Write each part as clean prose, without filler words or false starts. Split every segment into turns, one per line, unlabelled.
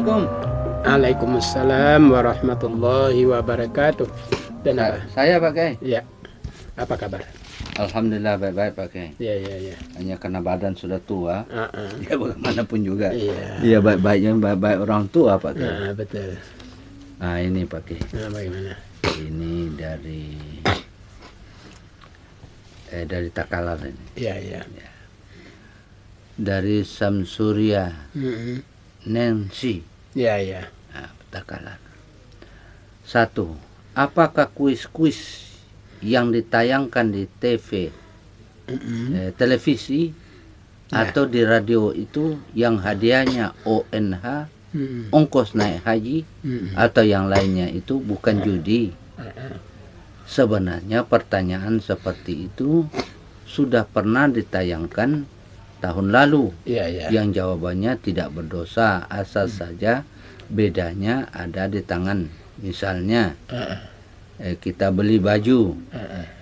Assalamualaikum.
Waalaikumsalam warahmatullahi wabarakatuh. Dan apa?
Saya Pak Kiai.
Ya. Apa kabar?
Alhamdulillah baik-baik Pak Kiai.
Ya.
Hanya karena badan sudah tua.
Uh-uh.
Ya bagaimanapun juga.
Iya.
Iya baik-baiknya baik-baik orang tua Pak Kiai.
Betul.
Nah ini Pak Kiai.
Nah, bagaimana?
Ini dari Takalar ini.
Iya.
Dari Samsuria Nancy.
Iya.
Nah, Takalar. 1. Apakah kuis-kuis yang ditayangkan di TV, televisi atau di radio itu yang hadiahnya ONH, ongkos naik haji, atau yang lainnya itu bukan judi? Sebenarnya pertanyaan seperti itu sudah pernah ditayangkan tahun lalu. Yang jawabannya tidak berdosa, asal saja bedanya ada di tangan. Misalnya kita beli baju,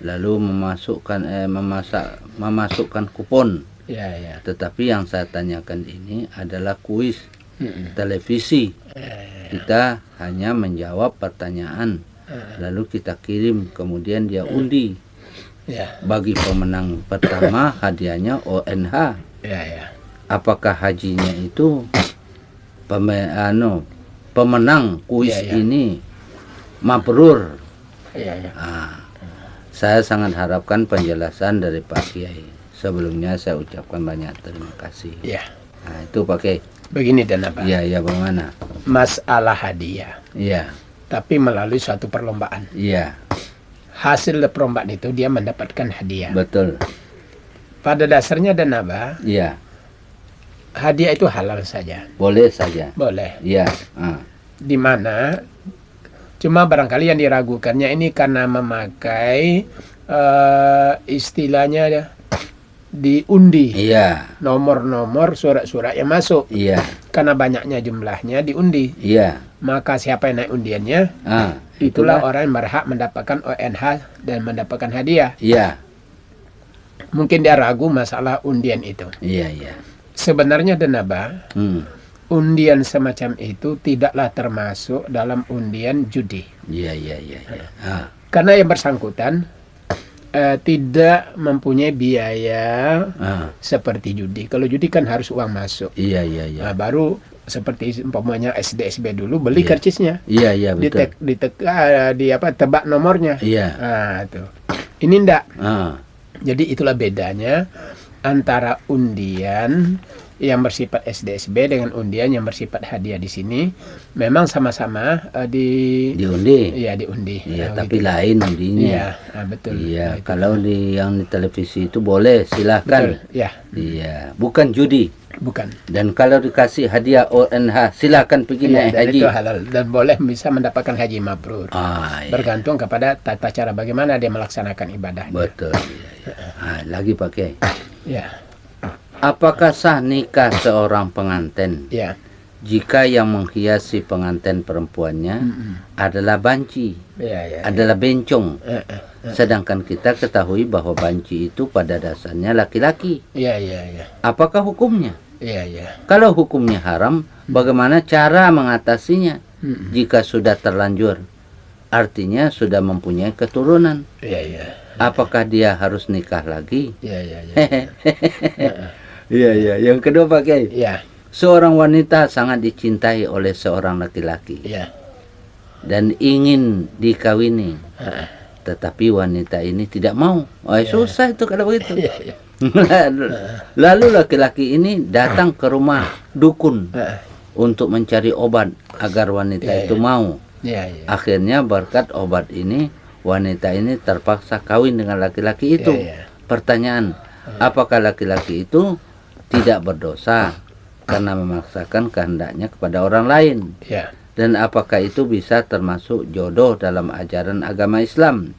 lalu memasukkan kupon. Tetapi yang saya tanyakan ini adalah kuis televisi. Kita hanya menjawab pertanyaan, lalu kita kirim, kemudian dia undi. Bagi pemenang pertama hadiahnya ONH. Apakah hajinya itu pemenang kuis ini mabrur? Saya sangat harapkan penjelasan dari Pak Kiai. Sebelumnya saya ucapkan banyak terima kasih. Nah, itu Pak Kiai.
Begini dan apa?
Iya, bagaimana?
Masalah hadiah.
Iya.
Tapi melalui suatu perlombaan.
Iya.
Hasil perlombaan itu dia mendapatkan hadiah.
Betul.
Pada dasarnya dan apa?
Iya.
Hadiah itu halal saja.
Boleh saja.
Boleh.
Iya.
Di mana cuma barangkali yang diragukannya ini karena memakai istilahnya diundi.
Iya.
Nomor-nomor surat-surat yang masuk.
Iya.
Karena banyaknya jumlahnya diundi.
Iya.
Maka siapa yang naik undiannya, itulah orang yang berhak mendapatkan ONH dan mendapatkan hadiah.
Iya.
Mungkin dia ragu masalah undian itu.
Iya.
Sebenarnya Denaba, undian semacam itu tidaklah termasuk dalam undian judi.
Iya.
Karena yang bersangkutan tidak mempunyai biaya seperti judi. Kalau judi kan harus uang masuk.
Iya.
Nah, baru seperti umpamanya SD-SB dulu beli karcisnya.
Iya, betul.
Tebak nomornya.
Iya.
Nah, itu. Ini enggak. Jadi itulah bedanya antara undian yang bersifat SD-SB dengan undian yang bersifat hadiah di sini. Memang sama-sama diundi. Iya, diundi.
Iya, tapi gitu. Lain undinya.
Iya, betul.
Iya, kalau yang di televisi itu boleh, silahkan.
Betul, iya.
Iya, bukan judi.
Bukan.
Dan kalau dikasih hadiah ONH, silakan pergi naik haji.
Itu halal dan boleh bisa mendapatkan haji mabrur.
Iya.
Bergantung kepada tata cara bagaimana dia melaksanakan ibadahnya.
Betul. Lagi Pak Kiai.
Ya.
Apakah sah nikah seorang pengantin?
Ya.
Jika yang menghiasi pengantin perempuannya adalah banci, adalah bencong. Sedangkan kita ketahui bahwa banci itu pada dasarnya laki-laki.
Iya.
Apakah hukumnya?
Iya.
Kalau hukumnya haram, bagaimana cara mengatasinya? Jika sudah terlanjur, artinya sudah mempunyai keturunan.
Iya.
Apakah dia harus nikah lagi?
Iya.
Iya. Yang kedua Pak Kiai.
Iya.
Seorang wanita sangat dicintai oleh seorang laki-laki.
Iya.
Dan ingin dikawini. Tetapi wanita ini tidak mau. Susah itu kalau begitu.
Iya.
Lalu laki-laki ini datang ke rumah dukun untuk mencari obat agar wanita itu mau. Akhirnya berkat obat ini, wanita ini terpaksa kawin dengan laki-laki itu. Pertanyaan, apakah laki-laki itu tidak berdosa karena memaksakan kehendaknya kepada orang lain? Dan apakah itu bisa termasuk jodoh dalam ajaran agama Islam?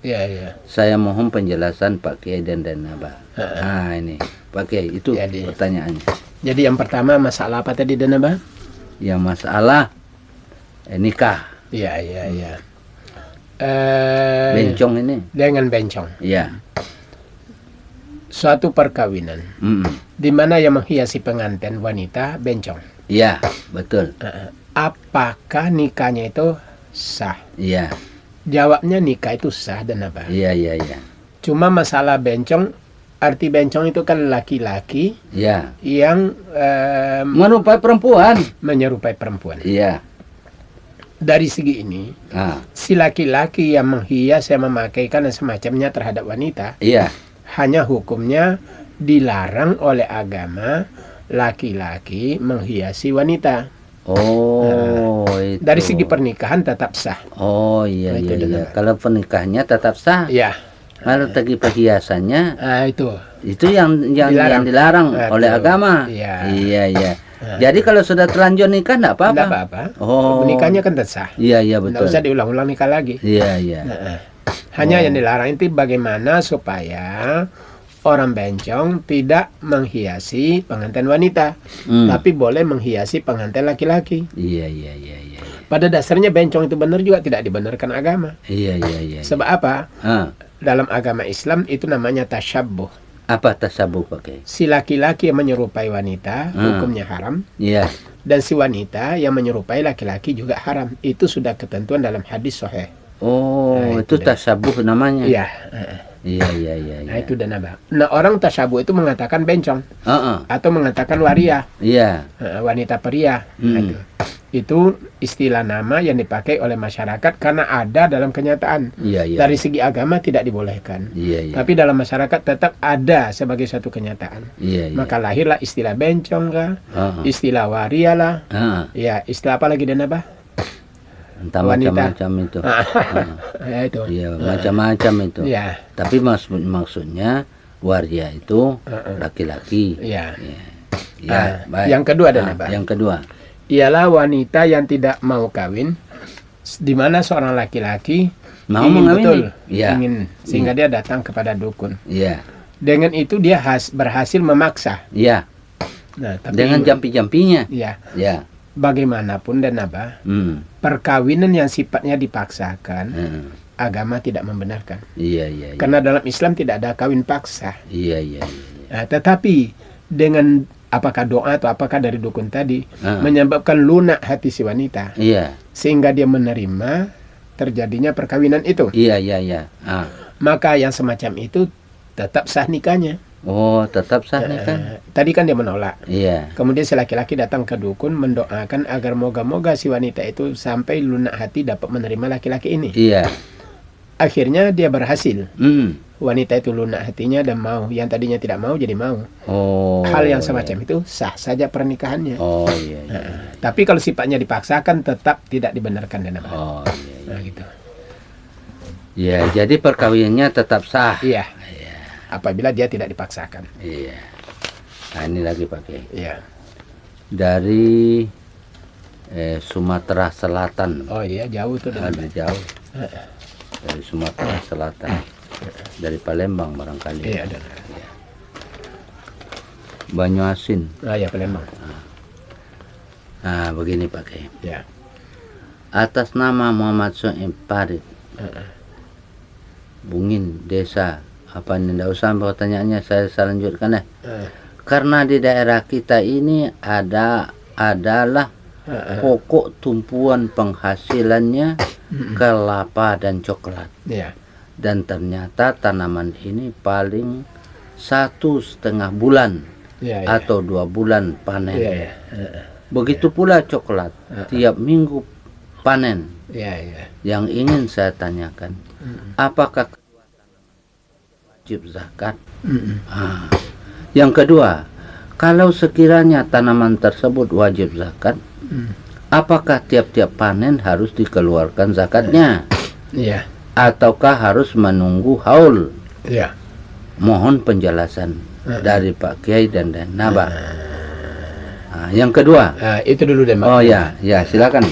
Saya mohon penjelasan Pak Kiai dan Denaba. Nah ini Pak Kiai, itu pertanyaannya.
Jadi yang pertama masalah apa tadi Denaba?
Yang masalah nikah.
Iya.
Bencong ini.
Dengan bencong.
Iya.
Suatu perkawinan di mana yang menghiasi pengantin wanita bencong.
Iya, betul.
Apakah nikahnya itu sah?
Iya.
Jawabnya nikah itu sah dan apa?
Iya, iya, iya.
Cuma masalah bencong, arti bencong itu kan laki-laki
Iya.
yang
Menyerupai perempuan.
menyerupai perempuan.
Iya.
Dari segi ini, si laki-laki yang menghias, yang memakaikan dan semacamnya terhadap wanita,
Iya.
hanya hukumnya dilarang oleh agama laki-laki menghiasi wanita.
Oh, itu.
Dari segi pernikahan tetap sah.
Oh, iya,
Nah, itu
iya, iya.
dengan-
Kalau pernikahannya tetap sah.
Ya,
Kalau segi perhiasannya,
itu.
itu yang
Dilarang.
dilarang
Betul.
oleh agama.
Iya.
Iya, iya. Jadi kalau sudah terlanjur nikah enggak apa-apa.
Tidak apa-apa.
Oh.
Nikahnya kan tetap sah.
Iya, iya,
Tidak
betul.
usah diulang-ulang nikah lagi.
Iya, iya.
Hanya yang dilarang itu bagaimana supaya orang bencong tidak menghiasi pengantin wanita, tapi boleh menghiasi pengantin laki-laki.
Iya, iya, iya, iya.
Pada dasarnya bencong itu benar juga tidak dibenarkan agama.
Iya, iya, iya.
Sebab apa?
Ah,
Dalam agama Islam itu namanya tasyabbuh.
apa tasabuh pakai?
Si laki-laki yang menyerupai wanita hukumnya haram,
Iya.
dan si wanita yang menyerupai laki-laki juga haram. Itu sudah ketentuan dalam hadis sahih.
Oh,
Nah,
itu
itu deh.
tasabuh namanya.
Iya.
Iya, iya, iya,
Nah
iya.
itu dan apa? Nah orang tasyabuh itu mengatakan bencong
Heeh.
atau mengatakan waria,
Iya.
wanita pria. Nah, itu istilah nama yang dipakai oleh masyarakat karena ada dalam kenyataan.
Iya, iya.
Dari segi agama tidak dibolehkan.
Iya, iya.
Tapi dalam masyarakat tetap ada sebagai suatu kenyataan.
Iya, iya.
Maka lahirlah istilah bencong lah,
Heeh.
istilah waria lah,
Heeh.
ya istilah apa lagi dan apa?
Entah
Wanita.
macam-macam itu.
Ya itu.
Iya, macam-macam itu.
Ya,
Tapi maksudnya waria itu laki-laki.
ya.
Iya. Ya, baik.
Yang kedua dan apa?
Yang kedua.
Ialah wanita yang tidak mau kawin, di mana seorang laki-laki
Mau
ingin
mengawini?
betul,
Iya.
ingin sehingga dia datang kepada dukun.
Iya.
Dengan itu dia berhasil memaksa.
Iya.
Nah, tapi
Dengan jampi-jampinya.
ya,
Ya.
bagaimanapun dan apa, perkawinan yang sifatnya dipaksakan, agama tidak membenarkan.
Iya, iya, iya.
Karena dalam Islam tidak ada kawin paksa.
Iya, iya, iya.
Nah, tetapi dengan apakah doa atau apakah dari dukun tadi
Ah.
menyebabkan lunak hati si wanita
Iya.
sehingga dia menerima terjadinya perkawinan itu,
Iya, iya, iya. Ah.
maka yang semacam itu tetap sah nikahnya.
Oh, tetap sah nih kan?
Tadi kan dia menolak.
Iya.
Kemudian si laki-laki datang ke dukun mendoakan agar moga-moga si wanita itu sampai lunak hati dapat menerima laki-laki ini.
Iya.
Akhirnya dia berhasil.
Hmm.
Wanita itu lunak hatinya dan mau. Yang tadinya tidak mau jadi mau.
Oh.
Hal yang semacam itu sah saja pernikahannya.
Oh, iya, iya.
Tapi kalau sifatnya dipaksakan tetap tidak dibenarkan dan apa.
Oh, iya, iya.
Nah, gitu.
Ya, jadi perkawinannya tetap sah.
Iya. Apabila dia tidak dipaksakan.
Iya. Nah, ini lagi pakai.
Iya.
Dari Sumatera Selatan.
Oh iya, jauh tuh.
Ada jauh. Dari Sumatera Selatan. Dari Palembang barangkali.
Iya, ada.
Banyuasin.
Ah ya, Palembang.
Nah, begini pakai.
Ya.
Atas nama Muhammad Soeb Farid. Bungin Desa. Apa ini, tidak usah pertanyaannya, saya lanjutkan ya. Karena di daerah kita ini adalah pokok tumpuan penghasilannya kelapa dan coklat.
Iya.
Dan ternyata tanaman ini paling 1,5 bulan
Iya, iya.
atau 2 bulan panen.
Iya, iya.
Begitu pula coklat, tiap minggu panen.
Iya, iya.
Yang ingin saya tanyakan, apakah wajib zakat? Ah. Yang kedua, kalau sekiranya tanaman tersebut wajib zakat, apakah tiap-tiap panen harus dikeluarkan zakatnya?
Iya.
Ataukah harus menunggu haul?
Iya.
Mohon penjelasan dari Pak Kiai dan Nabah. Nah, yang kedua,
Itu dulu deh, Mbak.
oh ya, ya silakan.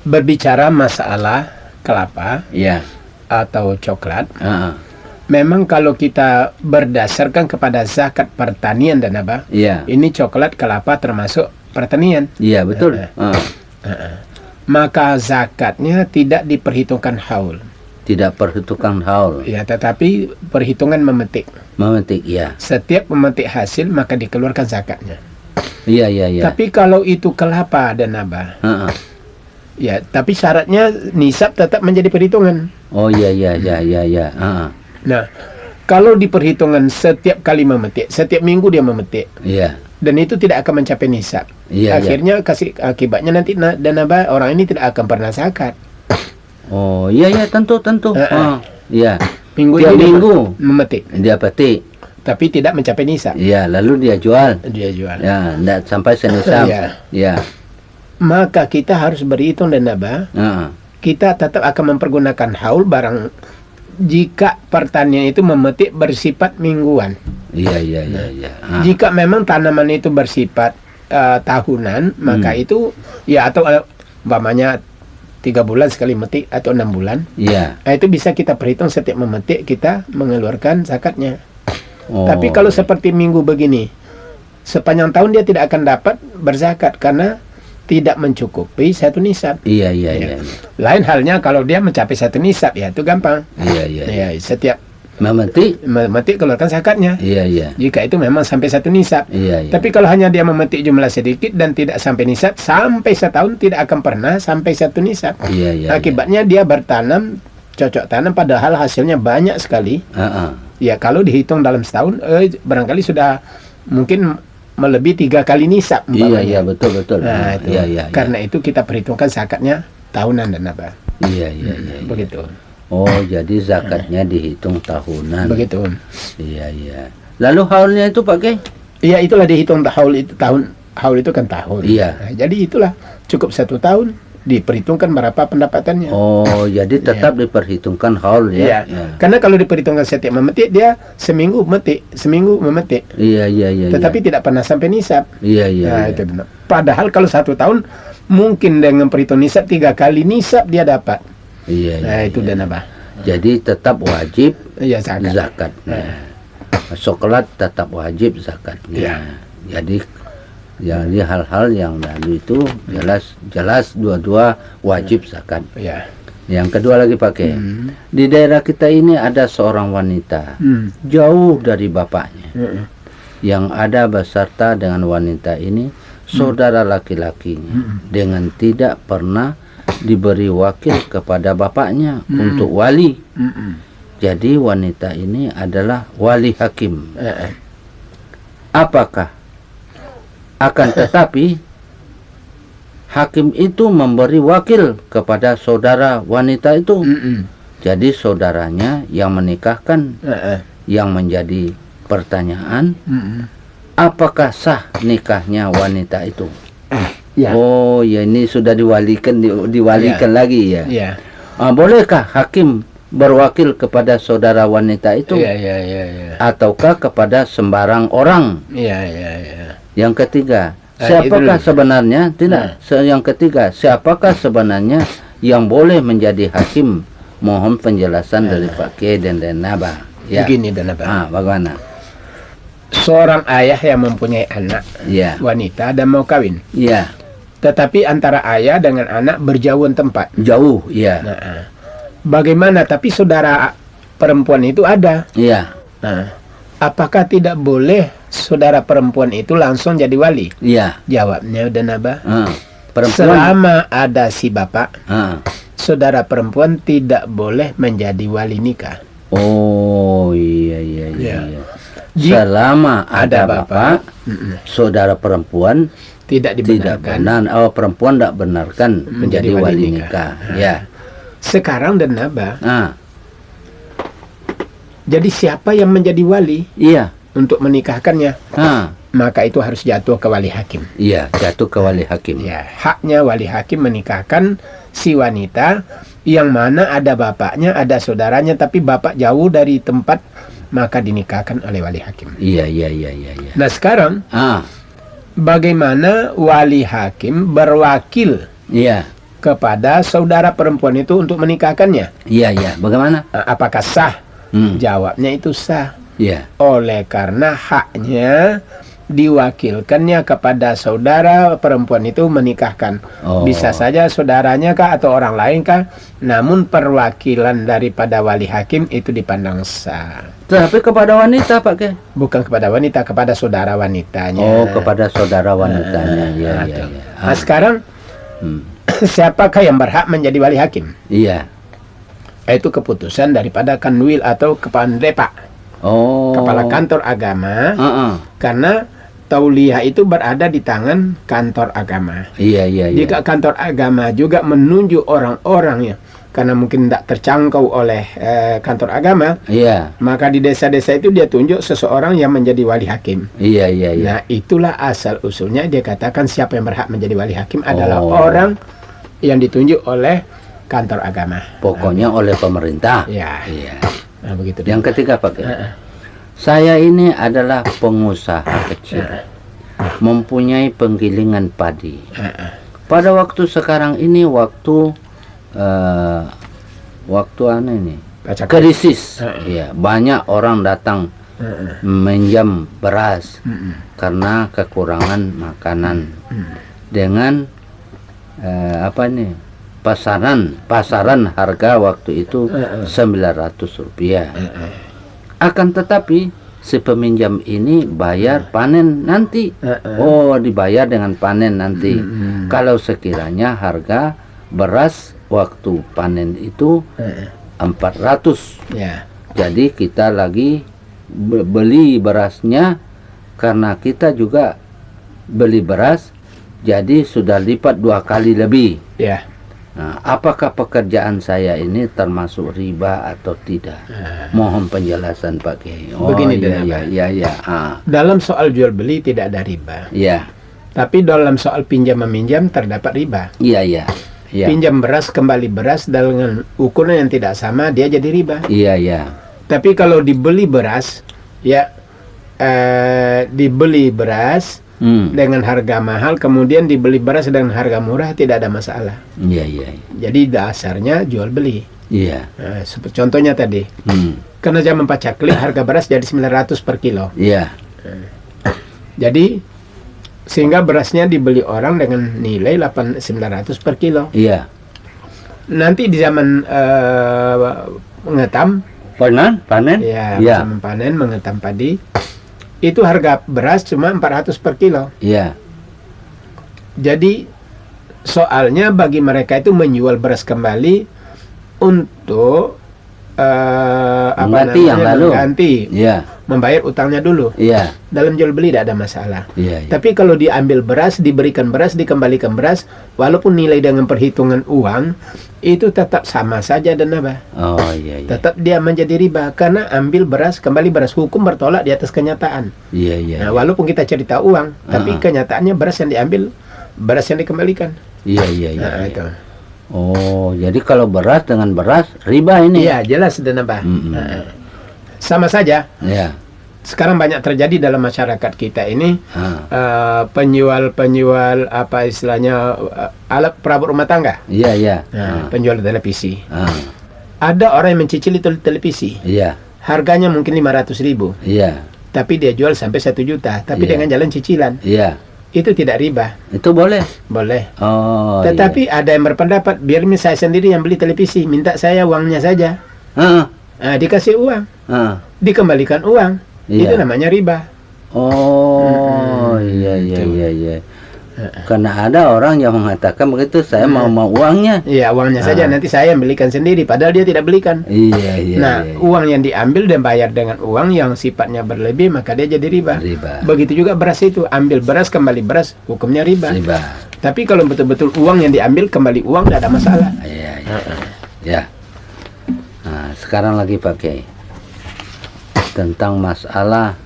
Berbicara masalah kelapa
Ya,
atau coklat,
ah,
memang kalau kita berdasarkan kepada zakat pertanian dan apa,
iya,
ini coklat kelapa termasuk pertanian.
iya betul.
Maka zakatnya tidak diperhitungkan haul.
Tidak perhitungan haul,
Ya, tetapi perhitungan memetik.
memetik, ya.
Setiap memetik hasil maka dikeluarkan zakatnya.
Iya, iya, iya.
Tapi kalau itu kelapa dan nabah, ya, tapi syaratnya nisab tetap menjadi perhitungan.
Oh iya, iya, iya, iya, iya.
Nah, kalau di perhitungan setiap kali memetik, setiap minggu dia memetik,
Iya.
dan itu tidak akan mencapai nisab.
Iya,
Akhirnya kasih akibatnya nanti dan nabah orang ini tidak akan pernah zakat.
Oh iya, iya, tentu. Iya.
Minggu
Tiap
ini
minggu
memetik,
dia petik.
tapi tidak mencapai nisab.
Iya, lalu dia jual.
Dia jual.
Ya, enggak sampai senisab.
Iya.
Iya.
Maka kita harus berhitung dan nabah. Kita tetap akan mempergunakan haul barang jika pertanian itu memetik bersifat mingguan.
Iya, iya, iya, iya.
Jika memang tanaman itu bersifat tahunan, maka itu ya atau umpamanya 3 bulan sekali metik atau 6 bulan.
Iya.
Itu bisa kita perhitung setiap memetik kita mengeluarkan zakatnya.
Oh.
Tapi kalau seperti minggu begini, sepanjang tahun dia tidak akan dapat berzakat karena tidak mencukupi satu nisab.
Iya, iya, iya.
Lain halnya kalau dia mencapai satu nisab, ya itu gampang.
Iya, iya.
Ya, setiap
memetik
keluarkan zakatnya.
Iya, iya.
Jika itu memang sampai satu nisab.
Iya, iya.
Tapi kalau hanya dia memetik jumlah sedikit dan tidak sampai nisab, sampai setahun tidak akan pernah sampai satu nisab.
Iya, iya.
Akibatnya dia bertanam, cocok tanam, padahal hasilnya banyak sekali. Ya kalau dihitung dalam setahun, barangkali sudah mungkin melebihi 3 kali nisab.
Iya, iya, betul.
Nah, itu.
Iya, iya.
Karena itu kita perhitungkan zakatnya tahunan dan apa.
Iya, iya, iya.
Begitu.
Oh, jadi zakatnya dihitung tahunan.
Begitu.
Iya, iya. Lalu haulnya itu pakai?
Iya, itulah dihitung haul itu tahun. Haul itu kan tahun.
Iya.
Nah, jadi itulah cukup 1 tahun diperhitungkan berapa pendapatannya.
Oh, jadi tetap diperhitungkan haul ya?
Iya. Karena kalau diperhitungkan setiap memetik, dia seminggu memetik.
Iya, iya, iya.
Tetapi tidak pernah sampai nisab.
Iya, iya.
Nah,
iya.
itu benar. Padahal kalau 1 tahun mungkin dengan perhitungan nisab 3 kali nisab dia dapat.
Iya,
Nah,
iya.
itu dan apa?
Jadi tetap wajib
Iya, zakat.
zakatnya. Coklat tetap wajib zakatnya. Jadi hal-hal yang lalu itu jelas dua-dua wajib zakat.
Iya.
Yang kedua lagi pakai. Di daerah kita ini ada seorang wanita jauh dari bapaknya. Yang ada beserta dengan wanita ini saudara laki-lakinya dengan tidak pernah diberi wakil kepada bapaknya untuk wali. Jadi wanita ini adalah wali hakim. Apakah akan tetapi hakim itu memberi wakil kepada saudara wanita itu. Jadi saudaranya yang menikahkan. Yang menjadi pertanyaan, apakah sah nikahnya wanita itu?
Ya.
Oh ya, ini sudah diwalikan lagi ya.
Iya.
Bolehkah hakim berwakil kepada saudara wanita itu?
Iya.
Ataukah kepada sembarang orang?
Iya.
Yang ketiga, siapakah sebenarnya? Yang ketiga, siapakah sebenarnya yang boleh menjadi hakim? Mohon penjelasan dari Pak Kiai dan Nabah. Ya.
Begini dan apa?
Bagaimana?
Seorang ayah yang mempunyai anak wanita dan mau kawin.
Iya.
Tetapi antara ayah dengan anak berjauhan tempat.
Jauh, iya.
Nah, bagaimana? Tapi saudara perempuan itu ada.
Iya.
Nah, apakah tidak boleh saudara perempuan itu langsung jadi wali?
Iya.
Jawabnya udah nabah.
Perempuan.
Selama ada si bapak, saudara perempuan tidak boleh menjadi wali nikah.
Oh iya. Selama ada bapak, saudara perempuan tidak benar. Perempuan tidak benarkan menjadi wali nikah. Ya.
Sekarang dan nabah. Jadi siapa yang menjadi wali?
Iya.
Untuk menikahkannya. Maka itu harus jatuh ke wali hakim.
Iya, jatuh ke wali hakim.
Ya, haknya wali hakim menikahkan si wanita yang mana ada bapaknya, ada saudaranya, tapi bapak jauh dari tempat, maka dinikahkan oleh wali hakim.
Iya.
Nah sekarang, bagaimana wali hakim berwakil kepada saudara perempuan itu untuk menikahkannya?
Iya. Bagaimana?
Apakah sah? Jawabnya itu sah.
Iya.
Oleh karena haknya diwakilkannya kepada saudara perempuan itu menikahkan. Bisa saja saudaranya kah atau orang lain kah, namun perwakilan daripada wali hakim itu dipandang sah.
Tapi kepada wanita Pak Kiai?
Bukan kepada wanita, kepada saudara wanitanya.
Oh, kepada saudara wanitanya. Iya.
Nah, sekarang siapakah yang berhak menjadi wali hakim?
Iya.
Itu keputusan daripada kanwil atau kepala kepala kantor agama. Karena tauliyah itu berada di tangan kantor agama.
Iya.
Jika kantor agama juga menunjuk orang-orang karena mungkin tidak terjangkau oleh kantor agama, maka di desa-desa itu dia tunjuk seseorang yang menjadi wali hakim.
Iya.
Nah, itulah asal usulnya dia katakan siapa yang berhak menjadi wali hakim adalah orang yang ditunjuk oleh kantor agama.
Pokoknya oleh pemerintah.
Iya. Nah, begitu.
Yang ketiga Pak Kiai. Saya ini adalah pengusaha kecil, mempunyai penggilingan padi. Pada waktu sekarang ini waktu krisis, banyak orang datang menjam beras karena kekurangan makanan dengan pasaran harga waktu itu Rp900. Akan tetapi si peminjam ini bayar panen nanti. Dibayar dengan panen nanti. Kalau sekiranya harga beras waktu panen itu 400. Jadi kita lagi beli berasnya, karena kita juga beli beras, jadi sudah lipat 2 kali lebih. Nah, apakah pekerjaan saya ini termasuk riba atau tidak? Mohon penjelasan Pak Kiai.
Begini, dalam soal jual beli tidak ada riba. Tapi dalam soal pinjam meminjam terdapat riba. Pinjam beras kembali beras dengan ukuran yang tidak sama, dia jadi riba. Tapi kalau dibeli beras, dibeli beras dengan harga mahal, kemudian dibeli beras dengan harga murah, tidak ada masalah. Jadi dasarnya jual beli. Nah, contohnya tadi, karena zaman pacaklik harga beras jadi 900 per kilo. Jadi sehingga berasnya dibeli orang dengan nilai 900 per kilo. Nanti di zaman mengetam,
panen,
zaman panen mengetam padi, itu harga beras cuma 400 per kilo. Jadi soalnya bagi mereka itu menjual beras kembali untuk mengganti, membayar utangnya dulu. Dalam jual beli tidak ada masalah. Tapi kalau diambil beras, diberikan beras, dikembalikan beras, walaupun nilai dengan perhitungan uang itu tetap sama saja dan apa? Tetap dia menjadi riba karena ambil beras, kembali beras, hukum bertolak di atas kenyataan. Nah, walaupun kita cerita uang, tapi kenyataannya beras yang diambil, beras yang dikembalikan. Nah, itu.
Jadi kalau beras dengan beras riba ini?
Jelas dan apa? Sama saja. Sekarang banyak terjadi dalam masyarakat kita ini penjual apa istilahnya alat perabot rumah tangga. Penjual televisi. Ada orang yang mencicili televisi. Harganya mungkin 500.000. Tapi dia jual sampai 1 juta. Tapi dengan jalan cicilan. Itu tidak riba.
Itu boleh?
Boleh. Tetapi ada yang berpendapat biar saya sendiri yang beli televisi, minta saya uangnya saja. Dikasih uang, dikembalikan uang. Itu namanya riba.
Karena ada orang yang mengatakan begitu, saya mau uangnya.
Uangnya saja, nanti saya yang belikan sendiri, padahal dia tidak belikan. Uang yang diambil dan bayar dengan uang yang sifatnya berlebih, maka dia jadi riba. Begitu juga beras itu, ambil beras kembali beras, hukumnya riba. Tapi kalau betul-betul uang yang diambil kembali uang, tidak ada masalah.
Nah, sekarang lagi Pak Kiai, tentang masalah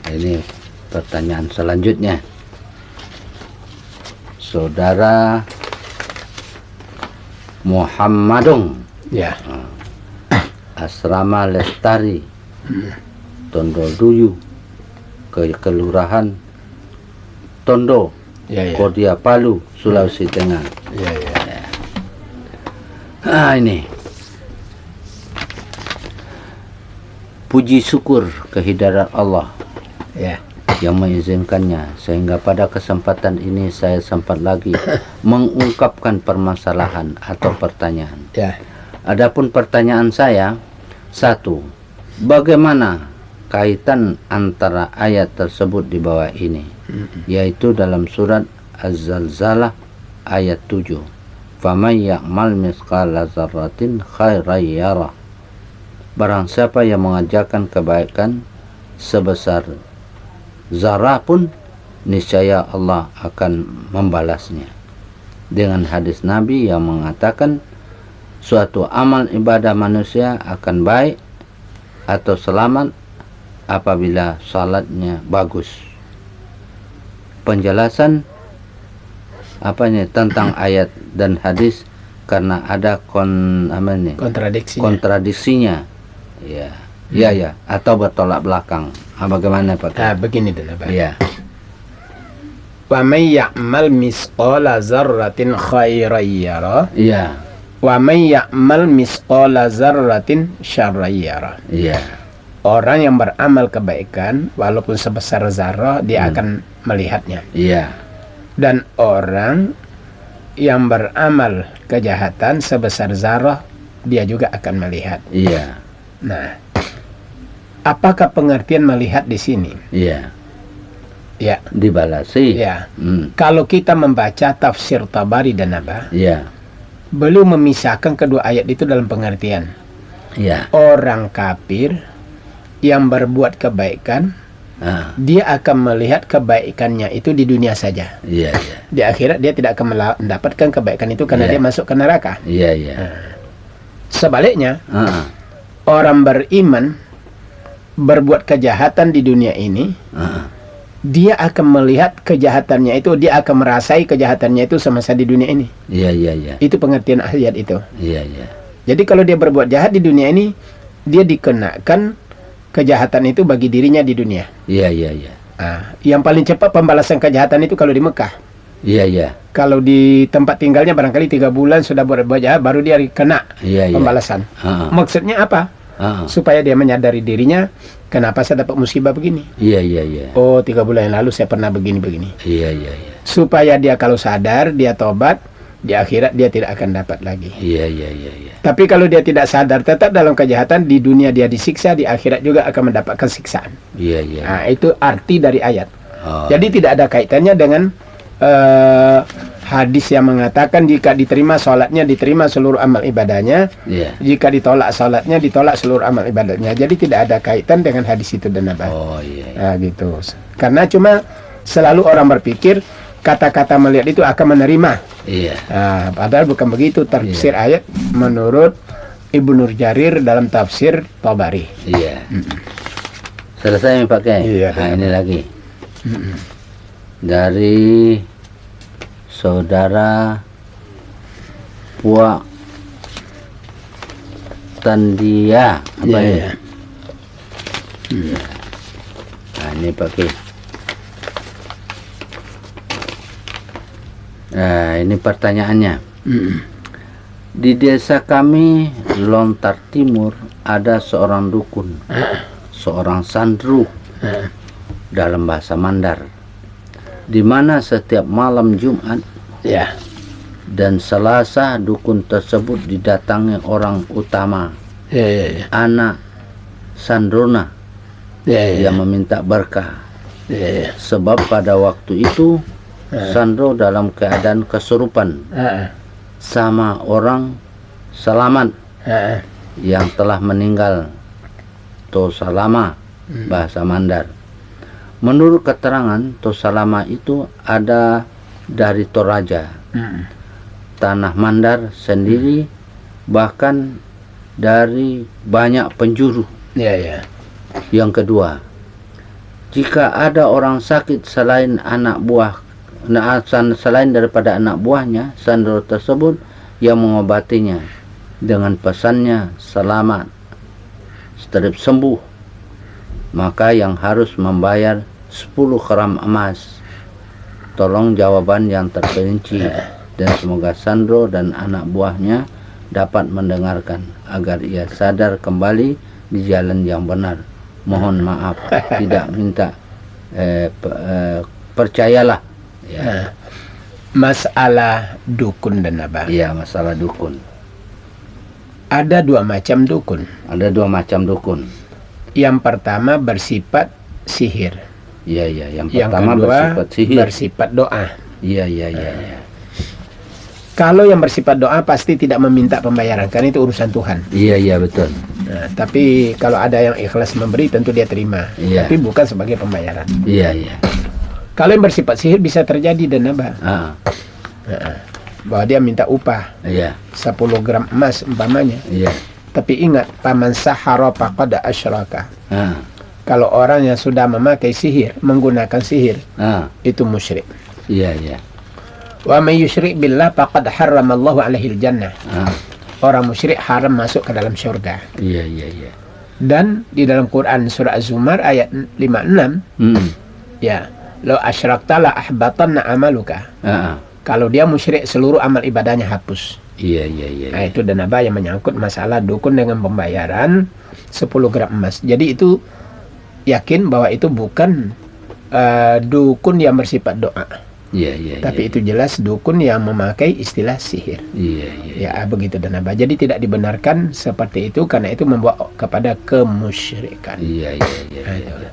ini pertanyaan selanjutnya. Saudara Muhammadong, Asrama Lestari, Tondo Duyu, Kelurahan Tondo, Kodia Palu, Sulawesi Tengah. Ini puji syukur kehadirat Allah
Ya.
yang mengizinkannya, sehingga pada kesempatan ini saya sempat lagi mengungkapkan permasalahan atau pertanyaan.
Ya.
Adapun pertanyaan saya, satu, bagaimana kaitan antara ayat tersebut di bawah ini, yaitu dalam surat Az-Zalzalah ayat 7, faman ya'mal mithqala dzarratin khairan yarah, barang siapa yang mengerjakan kebaikan sebesar zarah pun, niscaya Allah akan membalasnya. Dengan hadis Nabi yang mengatakan suatu amal ibadah manusia akan baik atau selamat apabila salatnya bagus. Penjelasan tentang ayat dan hadis karena ada kontradiksinya. Ya, atau bertolak belakang. Bagaimana Pak?
Begini dulu Pak.
Ya.
Wa may ya'mal misqala dzarratin khairan yarah.
Iya.
Wa may ya'mal misqala dzarratin syarran yarah.
Iya.
Orang yang beramal kebaikan walaupun sebesar zarah dia akan melihatnya.
Iya.
Dan orang yang beramal kejahatan sebesar zarah dia juga akan melihat.
Iya.
Nah, apakah pengertian melihat di sini?
Iya.
Ya.
Dibalasi.
Ya. Kalau kita membaca tafsir Tabari dan apa?
Iya.
Belum memisahkan kedua ayat itu dalam pengertian.
Iya.
Orang kafir yang berbuat kebaikan, dia akan melihat kebaikannya itu di dunia saja.
Iya, iya.
Di akhirat dia tidak akan mendapatkan kebaikan itu karena dia masuk ke neraka.
Iya, iya.
Sebaliknya, orang beriman berbuat kejahatan di dunia ini, dia akan melihat kejahatannya itu, dia akan merasai kejahatannya itu semasa di dunia ini.
Iya, iya, iya.
Itu pengertian ayat itu.
Iya, iya.
Jadi kalau dia berbuat jahat di dunia ini, dia dikenakan kejahatan itu bagi dirinya di dunia.
Iya, iya, iya.
Yang paling cepat pembalasan kejahatan itu kalau di Mekah.
Iya, iya.
Kalau di tempat tinggalnya barangkali 3 bulan sudah berbuat jahat, baru dia kena pembalasan. Maksudnya apa? Supaya dia menyadari dirinya, kenapa saya dapat musibah begini?
Iya, iya, iya.
Oh, 3 bulan yang lalu saya pernah begini-begini.
Iya, iya, iya.
Supaya dia kalau sadar, dia tobat, di akhirat dia tidak akan dapat lagi.
Iya, iya, iya, iya.
Tapi kalau dia tidak sadar, tetap dalam kejahatan, di dunia dia disiksa, di akhirat juga akan mendapatkan siksaan.
Iya, iya.
Nah, itu arti dari ayat. Jadi tidak ada kaitannya dengan hadis yang mengatakan jika diterima sholatnya, diterima seluruh amal ibadahnya. Jika ditolak sholatnya, ditolak seluruh amal ibadahnya. Jadi tidak ada kaitan dengan hadis itu dan apa.
Oh, iya, iya.
Nah, gitu. Karena cuma selalu orang berpikir kata-kata melihat itu akan menerima.
Iya.
Padahal bukan begitu tafsir ayat menurut Ibnu Jarir dalam tafsir Tabari.
Iya. Selesai Pak Kiai.
Iya.
Nah, ini lagi. Dari saudara Puak Tandia apa ya? Nah, ini Pak Kiai. Nah, ini pertanyaannya. Di desa kami Lontar Timur ada seorang dukun, seorang sandru dalam bahasa Mandar, di mana setiap malam Jumat dan Selasa dukun tersebut didatangi orang utama, anak Sandrona, yang meminta berkah. Sebab pada waktu itu Sandro dalam keadaan kesurupan sama orang selamat yang telah meninggal, Tosalama bahasa Mandar. Menurut keterangan Tosalama itu ada dari Toraja, tanah Mandar sendiri, bahkan dari banyak penjuru. Yang kedua, jika ada orang sakit selain daripada anak buahnya, Sandro tersebut yang mengobatinya dengan pesannya selamat, seterip sembuh, maka yang harus membayar 10 gram emas. Tolong jawaban yang terperinci, dan semoga Sandro dan anak buahnya dapat mendengarkan agar ia sadar kembali di jalan yang benar. Mohon maaf, tidak minta percayalah. Ya.
Masalah dukun dan abah.
Iya, masalah dukun.
Ada 2 macam dukun.
Ada 2 macam dukun.
Yang pertama bersifat sihir.
Iya, iya. Yang
Yang
pertama
kedua
bersifat sihir.
bersifat doa.
Iya, iya, iya. Iya.
Kalau yang bersifat doa pasti tidak meminta pembayaran, karena itu urusan Tuhan.
Iya, iya, betul.
Nah, tapi kalau ada yang ikhlas memberi, tentu dia terima.
Iya.
Tapi bukan sebagai pembayaran.
Iya, iya.
Kalau yang bersifat sihir bisa terjadi dan abah.
Ah,
Bahwa dia minta upah
iya,
10 gram emas umpamanya.
iya.
Tapi ingat, paman sahara faqad asyraka.
Ah,
Kalau orang yang sudah memakai sihir, menggunakan sihir, itu musyrik.
iya, iya.
Wa may yusyrik billah faqad harramallahu alaihil jannah. Orang musyrik haram masuk ke dalam surga.
Iya, iya, iya.
Dan di dalam Quran surah Az-Zumar ayat 56, ya, law asyrakta la ahbatanna amaluka. Kalau dia musyrik, seluruh amal ibadahnya hapus.
Iya, iya, iya.
Nah, itu dan apa yang menyangkut masalah dukun dengan pembayaran 10 gram emas. Jadi itu yakin bahwa itu bukan dukun yang bersifat doa.
Iya, iya.
Tapi itu jelas dukun yang memakai istilah sihir.
Iya, iya.
Ya, begitu dan apa. Jadi tidak dibenarkan seperti itu karena itu membawa kepada kemusyrikan.
Iya, iya, iya. Iya.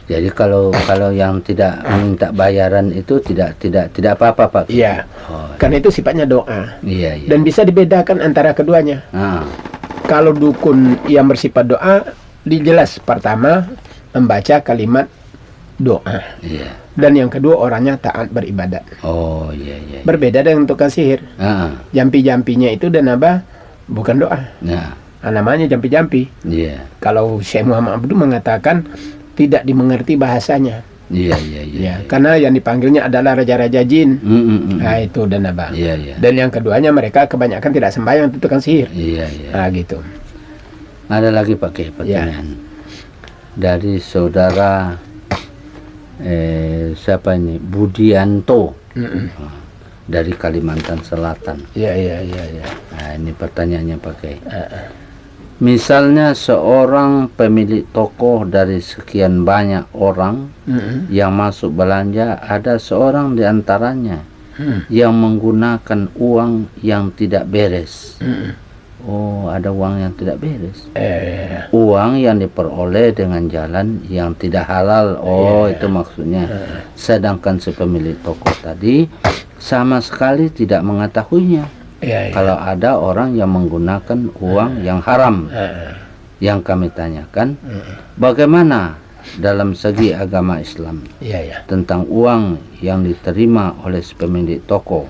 Jadi kalau yang tidak minta bayaran itu tidak apa-apa, Pak.
Iya.
Oh,
Karena itu sifatnya doa.
iya, iya.
Dan bisa dibedakan antara keduanya. Kalau dukun yang bersifat doa, dijelas pertama membaca kalimat doa.
Iya.
Dan yang kedua orangnya taat beribadat.
Oh, iya, iya.
Berbeda dengan tukang sihir. Jampi-jampinya itu dan apa? Bukan doa.
Nah,
Namanya jampi-jampi.
iya.
Kalau Syekh Muhammad Abdul mengatakan tidak dimengerti bahasanya.
Iya, iya, iya.
Ya, karena yang dipanggilnya adalah raja-raja jin. Nah, itu dan apa?
Iya, iya.
Dan yang keduanya mereka kebanyakan tidak sembahyang, itu tukang sihir.
Iya, iya.
Nah, gitu.
Ada lagi pakai pertanyaan dari saudara siapa ini, Budianto dari Kalimantan Selatan.
Iya, iya, iya, iya.
Nah, ini pertanyaannya pakai. Misalnya seorang pemilik toko dari sekian banyak orang yang masuk belanja, ada seorang di antaranya yang menggunakan uang yang tidak beres. Oh, ada uang yang tidak beres. Uang yang diperoleh dengan jalan yang tidak halal. Oh, itu maksudnya. Sedangkan si pemilik toko tadi sama sekali tidak mengetahuinya. Kalau ada orang yang menggunakan uang yang haram. Yang kami tanyakan, bagaimana dalam segi agama Islam tentang uang yang diterima oleh si pemilik toko?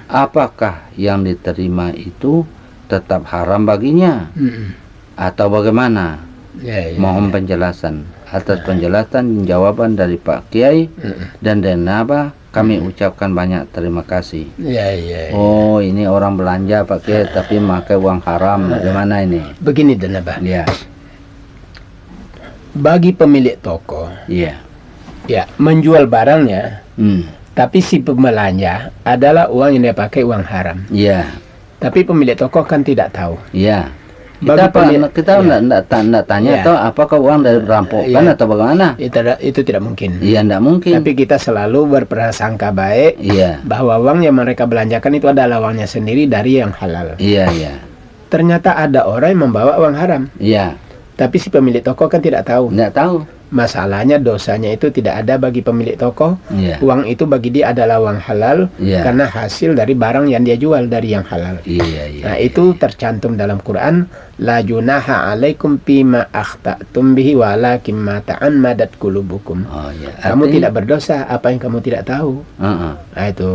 Apakah yang diterima itu tetap haram baginya atau bagaimana? Mohon penjelasan. Atas penjelasan jawaban dari Pak Kiai dan Denaba, kami ucapkan banyak terima kasih. Oh, ini orang belanja Pak Kiai tapi pakai uang haram. Bagaimana ini?
Begini Denaba.
Ya.
Bagi pemilik toko,
Iya.
ya, menjual barangnya, tapi si pembelanja adalah uang yang dia pakai uang haram.
Iya.
Tapi pemilik toko kan tidak tahu.
Iya.
Bagi
Kita enggak tanya atau apakah uang dari perampokan atau bagaimana?
Itu tidak mungkin.
Iya, enggak mungkin.
Tapi kita selalu berprasangka baik bahwa uang yang mereka belanjakan itu adalah uangnya sendiri dari yang halal.
Iya, iya.
Ternyata ada orang yang membawa uang haram.
Iya.
Tapi si pemilik toko kan tidak tahu.
Enggak tahu.
Masalahnya dosanya itu tidak ada bagi pemilik toko. Uang itu bagi dia adalah uang halal karena hasil dari barang yang dia jual dari yang halal. Nah, itu tercantum dalam Quran, la junaha alaikum fima akhta'tum bihi walakin ma ta'ammadat qulubukum. Kamu tidak berdosa apa yang kamu tidak tahu. Nah, itu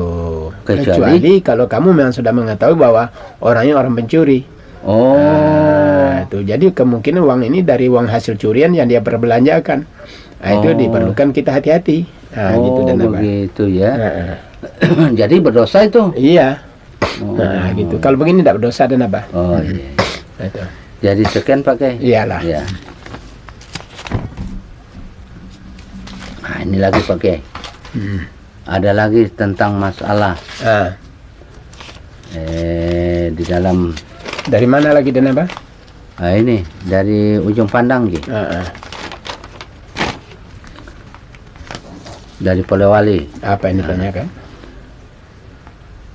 kecuali kalau kamu memang sudah mengetahui bahwa orangnya orang pencuri. Nah, itu jadi kemungkinan uang ini dari uang hasil curian yang dia perbelanjakan. Nah, itu diperlukan kita hati-hati. Nah, gitu dan
begitu ya. Jadi berdosa itu.
Iya. Nah, gitu. Kalau begini tidak berdosa dan apa?
Iya. Nah, itu. Jadi sekian pakai.
Iyalah.
Ya. Nah, ini lagi pakai. Ada lagi tentang masalah. Di dalam.
Dari mana lagi dan apa?
Nah, ini dari ujung pandang Ki. Dari Polewali.
Apa ini tanyakan?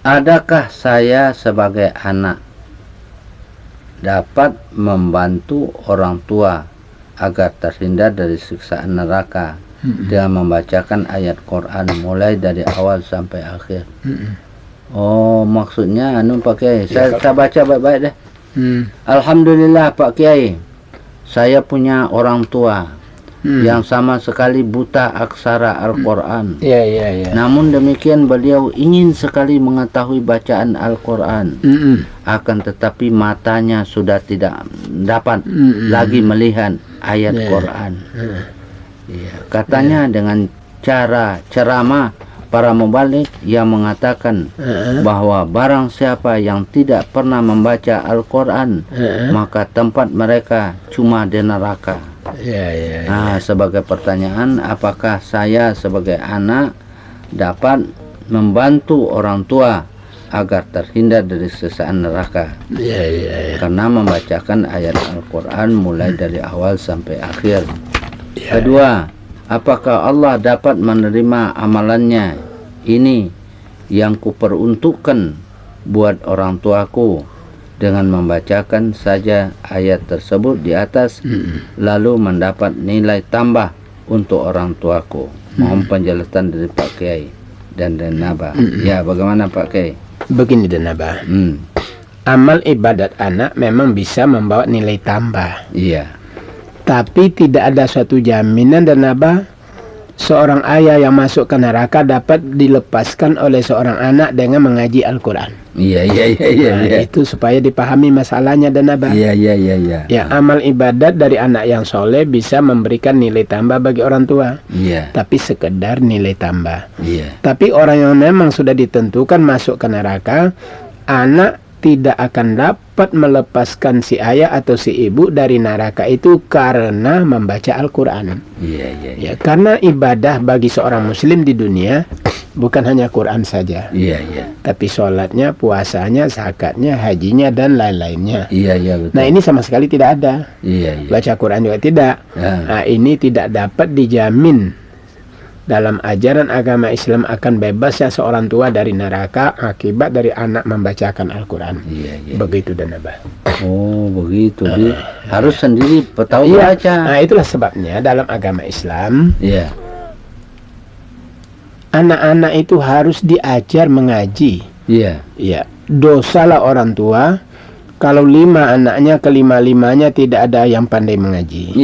Adakah saya sebagai anak dapat membantu orang tua agar terhindar dari siksaan neraka dengan membacakan ayat Quran mulai dari awal sampai akhir? Oh, maksudnya Pak Kiai, saya baca baik-baik deh. Alhamdulillah Pak Kiai, saya punya orang tua yang sama sekali buta aksara Al-Quran. Namun demikian beliau ingin sekali mengetahui bacaan Al-Quran. Akan tetapi matanya sudah tidak dapat lagi melihat ayat Quran. Katanya dengan cara ceramah para mubalik yang mengatakan bahwa barang siapa yang tidak pernah membaca Al-Quran, maka tempat mereka cuma di neraka. Nah, sebagai pertanyaan, apakah saya sebagai anak dapat membantu orang tua agar terhindar dari siksaan neraka karena membacakan ayat Al-Quran mulai dari awal sampai akhir? Kedua, apakah Allah dapat menerima amalannya ini yang kuperuntukkan buat orang tuaku dengan membacakan saja ayat tersebut di atas, lalu mendapat nilai tambah untuk orang tuaku? Mohon penjelasan dari Pak Kiai dan Naba. Ya, bagaimana Pak Kiai?
Begini dan Naba. Amal ibadat anak memang bisa membawa nilai tambah. Tapi tidak ada suatu jaminan dan Naba, seorang ayah yang masuk ke neraka dapat dilepaskan oleh seorang anak dengan mengaji Al-Quran. Itu supaya dipahami masalahnya dan Naba. Ya, amal ibadat dari anak yang soleh bisa memberikan nilai tambah bagi orang tua. Tapi sekedar nilai tambah. Tapi orang yang memang sudah ditentukan masuk ke neraka, anak tidak akan dapat melepaskan si ayah atau si ibu dari neraka itu karena membaca Al-Quran. Ya, karena ibadah bagi seorang muslim di dunia bukan hanya Quran saja, tapi sholatnya, puasanya, zakatnya, hajinya, dan lain-lainnya.
Betul.
Nah, ini sama sekali tidak ada. Baca Quran juga tidak. Nah, ini tidak dapat dijamin dalam ajaran agama Islam akan bebasnya seorang tua dari neraka akibat dari anak membacakan Al-Quran. Begitu dan Abah.
Oh, begitu. Harus sendiri tahu baca.
Nah, itulah sebabnya dalam agama Islam anak-anak itu harus diajar mengaji. Dosalah orang tua kalau 5 anaknya kelima-limanya tidak ada yang pandai mengaji.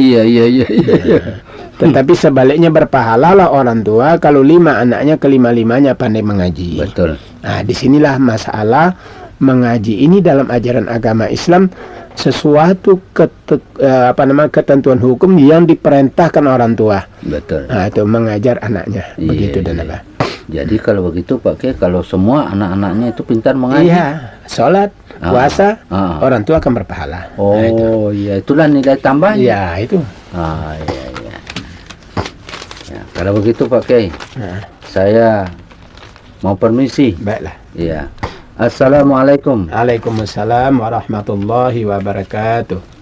Tetapi sebaliknya berpahalalah orang tua kalau 5 anaknya kelima-limanya pandai mengaji.
Betul.
Nah, disinilah masalah mengaji ini dalam ajaran agama Islam sesuatu ketentuan hukum yang diperintahkan orang tua.
Betul.
Nah, itu mengajar anaknya. Begitu dan apa.
Jadi kalau begitu Pak Kiai, kalau semua anak-anaknya itu pintar mengaji,
sholat, puasa, orang tua akan berpahala.
Oh, itulah nilai tambahnya.
Itu.
Kalau begitu Pak Kiai, saya mau permisi.
Baiklah.
Assalamualaikum.
Waalaikumsalam warahmatullahi wabarakatuh.